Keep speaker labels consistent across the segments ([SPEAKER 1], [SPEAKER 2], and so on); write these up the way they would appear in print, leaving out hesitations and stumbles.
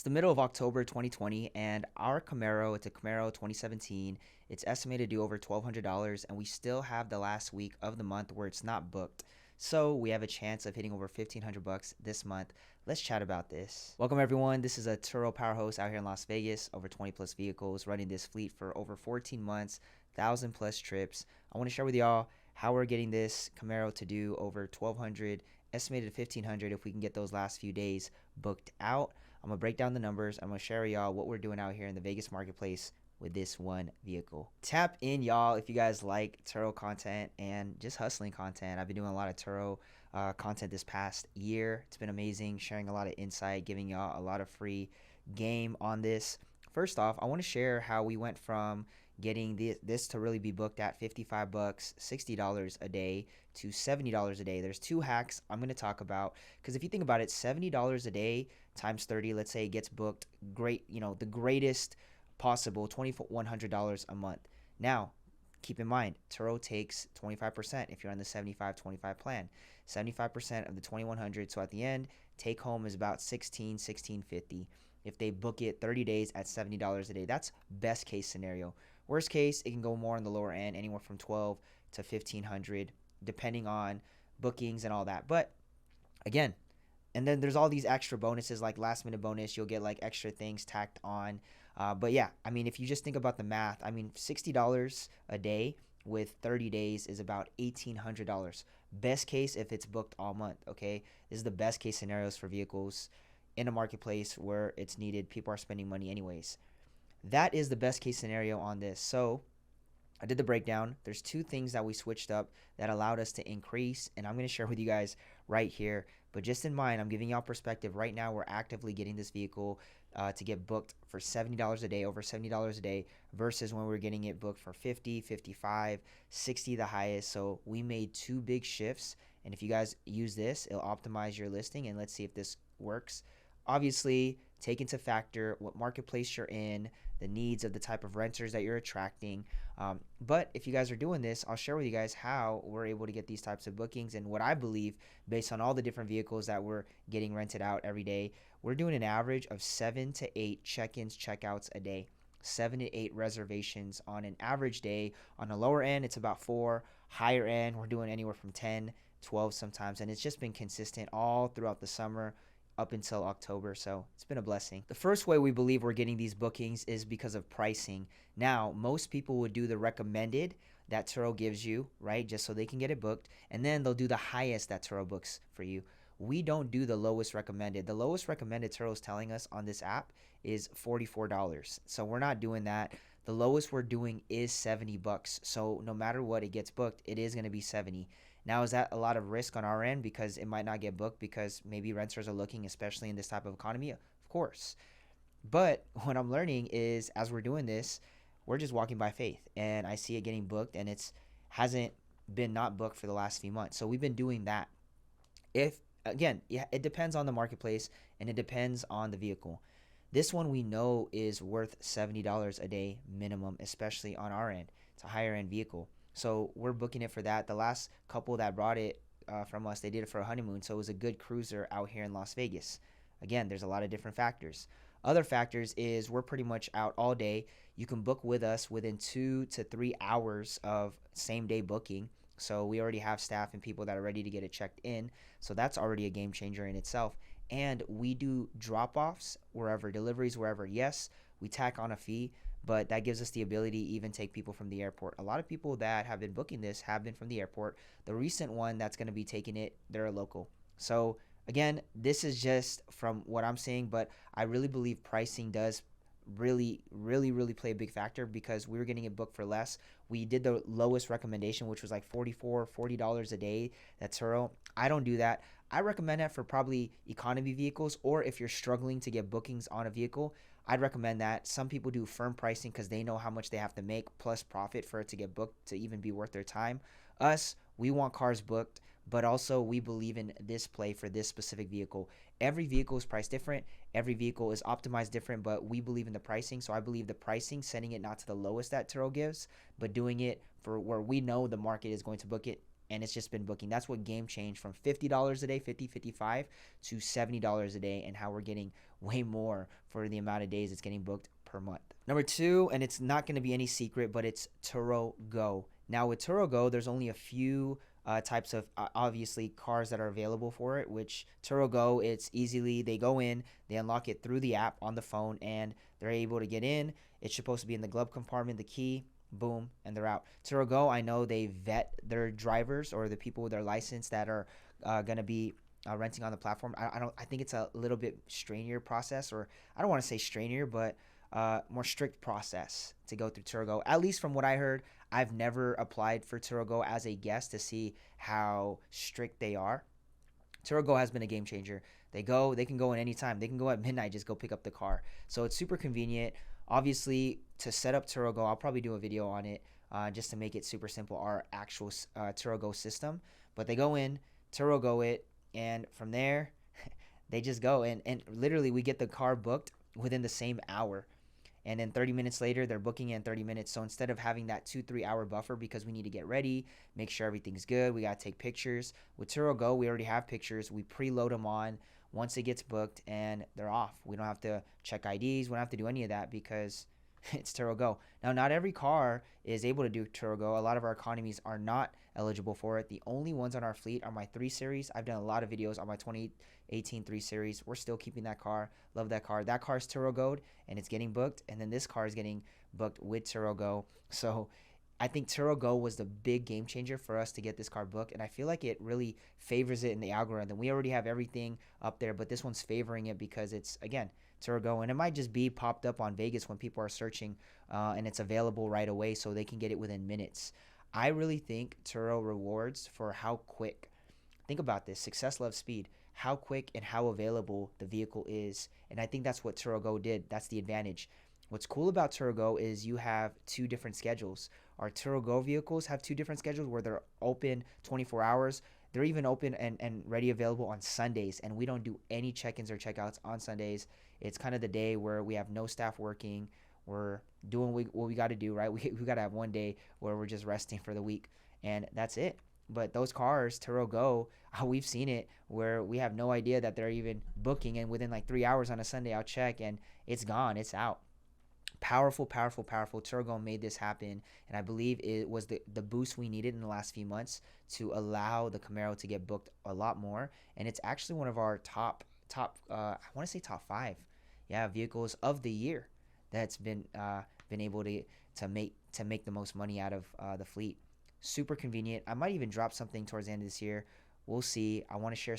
[SPEAKER 1] It's the middle of October 2020, and our Camaro, it's a Camaro 2017. It's estimated to do over $1,200, and we still have the last week of the month where it's not booked. So we have a chance of hitting over 1,500 bucks this month. Let's chat about this. Welcome everyone. This is a Turo Power host out here in Las Vegas, over 20 plus vehicles, running this fleet for over 14 months, 1,000 plus trips. I want to share with y'all how we're getting this Camaro to do over 1,200, estimated 1,500 if we can get those last few days booked out. I'm going to break down the numbers. I'm going to share with y'all what we're doing out here in the Vegas marketplace with this one vehicle. Tap in, y'all, if you guys like Turo content and just hustling content. I've been doing a lot of Turo content this past year. It's been amazing, sharing a lot of insight, giving y'all a lot of free game on this. First off, I want to share how we went from getting this to really be booked at 55 bucks, $60 a day to $70 a day. There's two hacks I'm going to talk about, because if you think about it, $70 a day times 30, let's say it gets booked great, the greatest possible, $2,100 a month. Now, keep in mind, Turo takes 25% if you're on the 75-25 plan. 75% of the 2,100, so at the end, take home is about $1650. If they book it 30 days at $70 a day, that's best case scenario. Worst case, it can go more on the lower end, anywhere from 12 to 1,500, depending on bookings and all that. But again, and then there's all these extra bonuses, like last minute bonus. You'll get like extra things tacked on. But yeah, I mean, if you just think about the math, I mean, $60 a day with 30 days is about $1,800. Best case if it's booked all month, okay? This is the best case scenarios for vehicles in a marketplace where it's needed. People are spending money anyways. That is the best case scenario on this. So I did the breakdown. There's two things that we switched up that allowed us to increase, and I'm going to share with you guys right here. But just in mind, I'm giving y'all perspective. Right now, we're actively getting this vehicle to get booked for $70 a day, over $70 a day, versus when we were getting it booked for 50, 55, 60 the highest. So we made two big shifts, and if you guys use this, it'll optimize your listing, and let's see if this works. Obviously, take into factor what marketplace you're in, the needs of the type of renters that you're attracting. But if you guys are doing this, I'll share with you guys how we're able to get these types of bookings, and what I believe based on all the different vehicles that we're getting rented out every day. We're doing an average of 7 to 8 check-ins, checkouts a day. 7 to 8 reservations on an average day. On the lower end, it's about 4. Higher end, we're doing anywhere from 10, 12 sometimes, and it's just been consistent all throughout the summer up until October, so it's been a blessing. The first way we believe we're getting these bookings is because of pricing. Now, most people would do the recommended that Turo gives you, right, just so they can get it booked, and then they'll do the highest that Turo books for you. We don't do the lowest recommended. The lowest recommended Turo is telling us on this app is $44, so we're not doing that. The lowest we're doing is 70 bucks, so no matter what it gets booked, it is going to be 70. Now, is that a lot of risk on our end because it might not get booked because maybe renters are looking, especially in this type of economy? Of course. But what I'm learning is, as we're doing this, we're just walking by faith, and I see it getting booked, and it's hasn't been not booked for the last few months. So we've been doing that. If again, yeah, it depends on the marketplace and it depends on the vehicle. This one we know is worth $70 a day minimum, especially on our end. It's a higher end vehicle. So we're booking it for that. The last couple that brought it from us, they did it for a honeymoon. So it was a good cruiser out here in Las Vegas. Again, there's a lot of different factors. Other factors is we're pretty much out all day. You can book with us within 2 to 3 hours of same day booking. So we already have staff and people that are ready to get it checked in. So that's already a game changer in itself. And we do drop-offs wherever, deliveries wherever. Yes, we tack on a fee, but that gives us the ability to even take people from the airport. A lot of people that have been booking this have been from the airport. The recent one that's going to be taking it, they're a local. So again, this is just from what I'm seeing, but I really believe pricing does really play a big factor, because we were getting it booked for less. We did the lowest recommendation, which was like $40 a day. That's Turo. I don't do that. I recommend that for probably economy vehicles, or if you're struggling to get bookings on a vehicle, I'd recommend that. Some people do firm pricing because they know how much they have to make plus profit for it to get booked to even be worth their time. Us, we want cars booked, but also we believe in this play for this specific vehicle. Every vehicle is priced different. Every vehicle is optimized different, but we believe in the pricing. So I believe the pricing, setting it not to the lowest that Turo gives, but doing it for where we know the market is going to book it and it's just been booking. That's what game changed from $50 a day, 50, 55 to $70 a day, and how we're getting way more for the amount of days it's getting booked per month. Number two, and it's not going to be any secret, but it's Turo Go. Now with Turo Go, there's only a few types of obviously cars that are available for it, which Turo Go, it's easily, they go in, they unlock it through the app on the phone, and they're able to get in. It's supposed to be in the glove compartment, the key, boom, and they're out. Turo Go, I know they vet their drivers or the people with their license that are going to be renting on the platform. I think it's a little bit strainier process, or I don't want to say strainier, but more strict process to go through Turo Go. At least from what I heard, I've never applied for Turo Go as a guest to see how strict they are. Turo Go has been a game changer. They can go in anytime. They can go at midnight, just go pick up the car. So it's super convenient. Obviously, to set up Turo Go, I'll probably do a video on it just to make it super simple, our actual Turo Go system. But they go in, Turo Go it, and from there, they just go. And literally, we get the car booked within the same hour. And then 30 minutes later, they're booking in 30 minutes. So instead of having that 2-3 hour buffer because we need to get ready, make sure everything's good, we got to take pictures. With Turo Go, we already have pictures. We preload them on once it gets booked, and they're off. We don't have to check IDs. We don't have to do any of that because it's Turo Go. Now, not every car is able to do Turo Go. A lot of our economies are not eligible for it. The only ones on our fleet are my 3 Series. I've done a lot of videos on my 2018 3 Series. We're still keeping that car. Love that car. That car's Turo Go'd, and it's getting booked. And then this car is getting booked with Turo Go. So I think Turo Go was the big game changer for us to get this car booked, and I feel like it really favors it in the algorithm. We already have everything up there, but this one's favoring it because it's, again, Turo Go, and it might just be popped up on Vegas when people are searching, and it's available right away so they can get it within minutes. I really think Turo rewards for how quick. Think about this. Success loves speed. How quick and how available the vehicle is, and I think that's what Turo Go did. That's the advantage. What's cool about Turo Go is you have 2 different schedules. Our Turo Go vehicles have 2 different schedules where they're open 24 hours. They're even open and ready available on Sundays, and we don't do any check-ins or checkouts on Sundays. It's kind of the day where we have no staff working. We're doing what we got to do, right? We got to have one day where we're just resting for the week, and that's it. But those cars, Turo Go, we've seen it where we have no idea that they're even booking, and within like 3 hours on a Sunday, I'll check, and it's gone. It's out. Powerful, powerful, powerful. Turo Go made this happen, and I believe it was the boost we needed in the last few months to allow the Camaro to get booked a lot more. And it's actually one of our top I want to say top 5, vehicles of the year that's been able to make the most money out of the fleet. Super convenient. I might even drop something towards the end of this year. We'll see. I want to share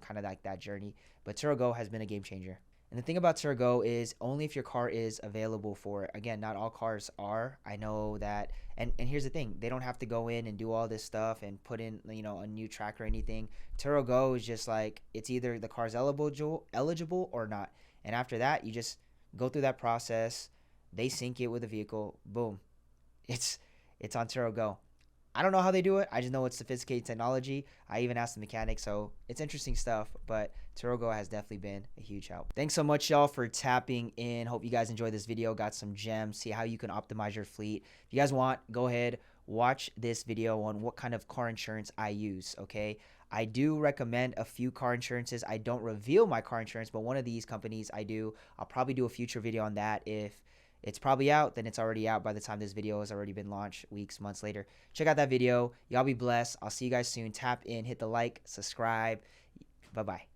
[SPEAKER 1] kind of like that journey, but Turo Go has been a game changer. And the thing about Turo Go is only if your car is available for it. Again, not all cars are. I know that. And here's the thing. They don't have to go in and do all this stuff and put in, a new track or anything. Turo Go is just like, it's either the car's eligible or not. And after that, you just go through that process. They sync it with the vehicle. Boom. It's on Turo Go. I don't know how they do it. I just know it's sophisticated technology. I even asked the mechanic, so it's interesting stuff. But Turo Go has definitely been a huge help. Thanks so much, y'all, for tapping in. Hope you guys enjoyed this video. Got some gems. See how you can optimize your fleet. If you guys want, go ahead, watch this video on what kind of car insurance I use, okay? I do recommend a few car insurances. I don't reveal my car insurance, but one of these companies I do. I'll probably do a future video on that. If it's probably out, then it's already out by the time this video has already been launched weeks, months later. Check out that video. Y'all be blessed. I'll see you guys soon. Tap in, hit the like, subscribe. Bye-bye.